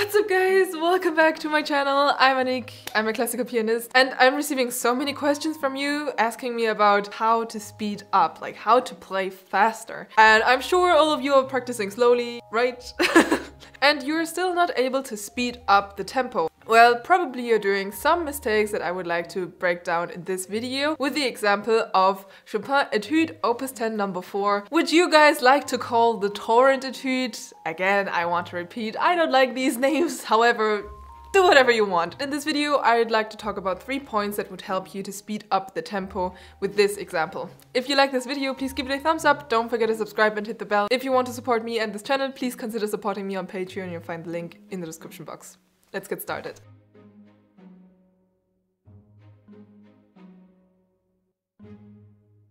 What's up guys, welcome back to my channel. I'm Anik, I'm a classical pianist and I'm receiving so many questions from you asking me about how to speed up, like how to play faster. And I'm sure all of you are practicing slowly, right? And you're still not able to speed up the tempo. Well, probably you're doing some mistakes that I would like to break down in this video with the example of Chopin Etude Opus 10 number 4, which you guys like to call the Torrent Etude. Again, I want to repeat, I don't like these names, however, do whatever you want. In this video, I'd like to talk about 3 points that would help you to speed up the tempo with this example. If you like this video, please give it a thumbs up, don't forget to subscribe and hit the bell. If you want to support me and this channel, please consider supporting me on Patreon. You'll find the link in the description box. Let's get started.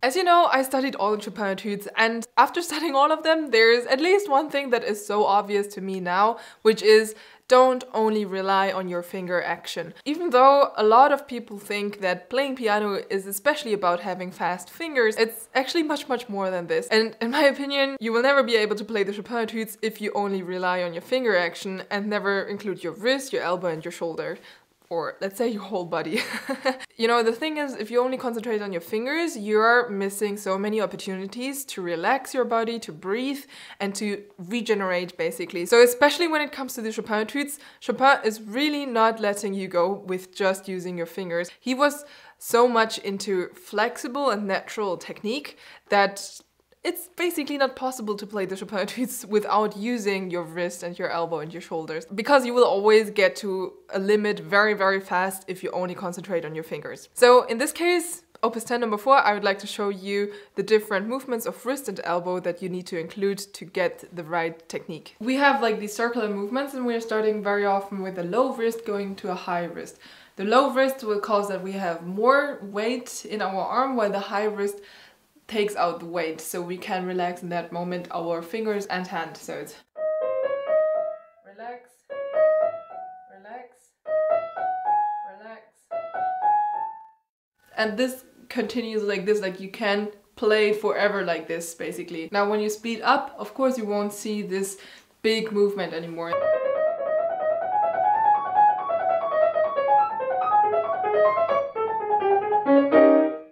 As you know, I studied all the Chopin etudes, and after studying all of them, there's at least one thing that is so obvious to me now, which is don't only rely on your finger action. Even though a lot of people think that playing piano is especially about having fast fingers, it's actually much more than this. And in my opinion, you will never be able to play the Chopin etudes if you only rely on your finger action and never include your wrist, your elbow and your shoulder. Or let's say your whole body. You know, the thing is, if you only concentrate on your fingers, you're missing so many opportunities to relax your body, to breathe, and to regenerate, basically. So especially when it comes to the Chopin etudes, Chopin is really not letting you go with just using your fingers. He was so much into flexible and natural technique that it's basically not possible to play the Chopin etudes without using your wrist and your elbow and your shoulders, because you will always get to a limit very fast if you only concentrate on your fingers. So in this case, Opus 10 number 4, I would like to show you the different movements of wrist and elbow that you need to include to get the right technique. We have like these circular movements, and we're starting very often with a low wrist going to a high wrist. The low wrist will cause that we have more weight in our arm, while the high wrist takes out the weight, so we can relax in that moment our fingers and hand. So it's relax, relax, relax. And this continues like this, like you can play forever like this, basically. Now when you speed up, of course you won't see this big movement anymore.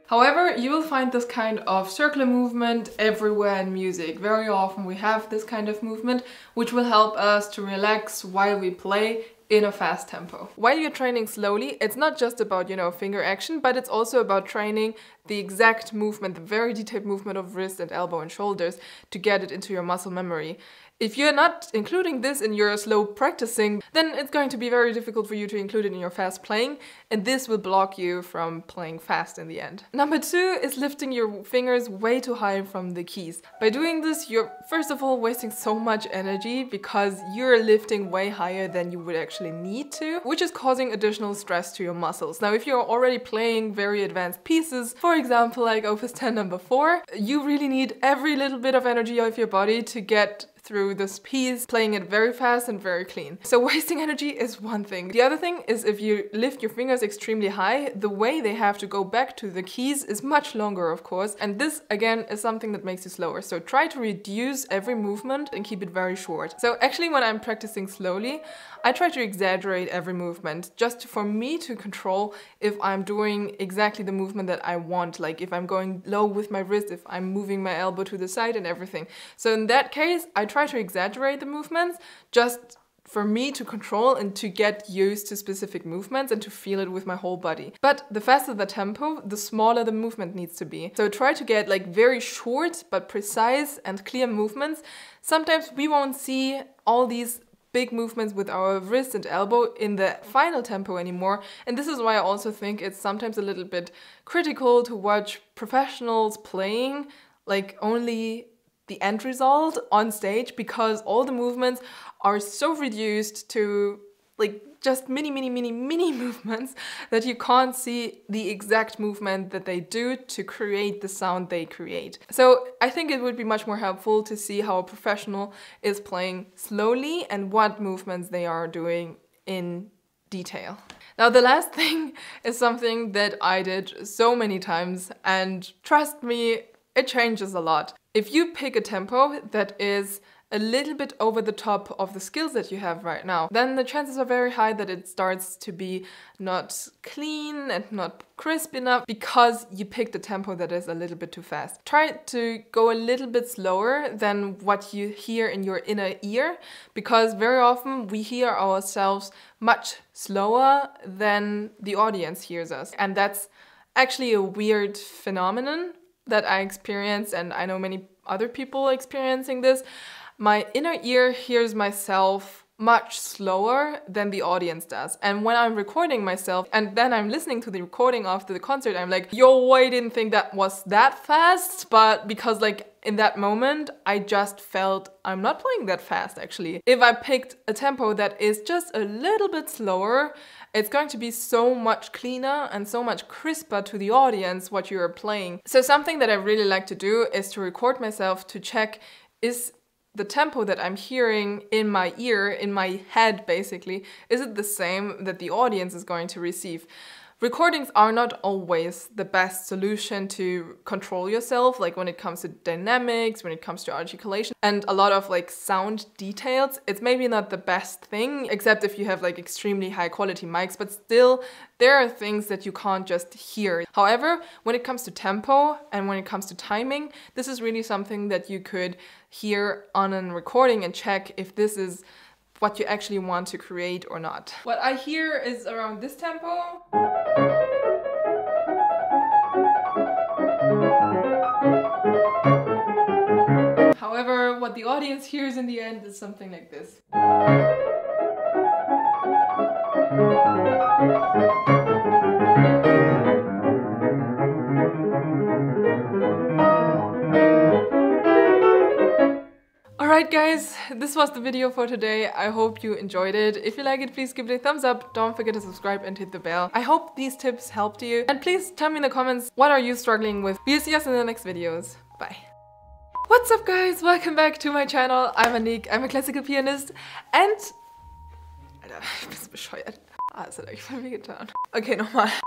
However, you will find this kind of circular movement everywhere in music. Very often we have this kind of movement, which will help us to relax while we play in a fast tempo. While you're training slowly, it's not just about, you know, finger action, but it's also about training the exact movement, the very detailed movement of wrist and elbow and shoulders to get it into your muscle memory. If you're not including this in your slow practicing, then it's going to be very difficult for you to include it in your fast playing, and this will block you from playing fast in the end. Number 2 is lifting your fingers way too high from the keys. By doing this, you're first of all wasting so much energy because you're lifting way higher than you would actually need to, which is causing additional stress to your muscles. Now, if you're already playing very advanced pieces, for example, like Opus 10 number 4, you really need every little bit of energy of your body to get through this piece, playing it very fast and very clean. So wasting energy is one thing. The other thing is, if you lift your fingers extremely high, the way they have to go back to the keys is much longer, of course, and this again is something that makes you slower. So try to reduce every movement and keep it very short. So actually when I'm practicing slowly, I try to exaggerate every movement just for me to control if I'm doing exactly the movement that I want, like if I'm going low with my wrist, if I'm moving my elbow to the side and everything. So in that case, I try to exaggerate the movements just for me to control and to get used to specific movements and to feel it with my whole body. But the faster the tempo, the smaller the movement needs to be. So try to get like very short but precise and clear movements. Sometimes we won't see all these big movements with our wrist and elbow in the final tempo anymore, and this is why I also think it's sometimes a little bit critical to watch professionals playing like only the end result on stage, because all the movements are so reduced to like just mini movements that you can't see the exact movement that they do to create the sound they create. So I think it would be much more helpful to see how a professional is playing slowly and what movements they are doing in detail. Now the last thing is something that I did so many times, and trust me, it changes a lot. If you pick a tempo that is a little bit over the top of the skills that you have right now, then the chances are very high that it starts to be not clean and not crisp enough because you picked a tempo that is a little bit too fast. Try to go a little bit slower than what you hear in your inner ear, because very often we hear ourselves much slower than the audience hears us. And that's actually a weird phenomenon that I experience, and I know many other people experiencing this. My inner ear hears myself much slower than the audience does. And when I'm recording myself and then I'm listening to the recording after the concert, I'm like, yo, I didn't think that was that fast. But because like in that moment, I just felt I'm not playing that fast actually. If I picked a tempo that is just a little bit slower, it's going to be so much cleaner and so much crisper to the audience what you are playing. So something that I really like to do is to record myself to check, is the tempo that I'm hearing in my ear, in my head basically, is it the same that the audience is going to receive? Recordings are not always the best solution to control yourself, like when it comes to dynamics, when it comes to articulation, and a lot of like sound details. It's maybe not the best thing, except if you have like extremely high quality mics, but still there are things that you can't just hear. However, when it comes to tempo and when it comes to timing, this is really something that you could hear on a recording and check if this is what you actually want to create or not. What I hear is around this tempo. However, what the audience hears in the end is something like this. Alright guys, this was the video for today. I hope you enjoyed it. If you like it, please give it a thumbs up. Don't forget to subscribe and hit the bell. I hope these tips helped you. And please tell me in the comments, what are you struggling with? We'll see us in the next videos. Bye. What's up guys? Welcome back to my channel. I'm Anik, I'm a classical pianist and... Alter, ich bin so bescheuert. Ah, das hat eigentlich voll weh getan. Okay, nochmal.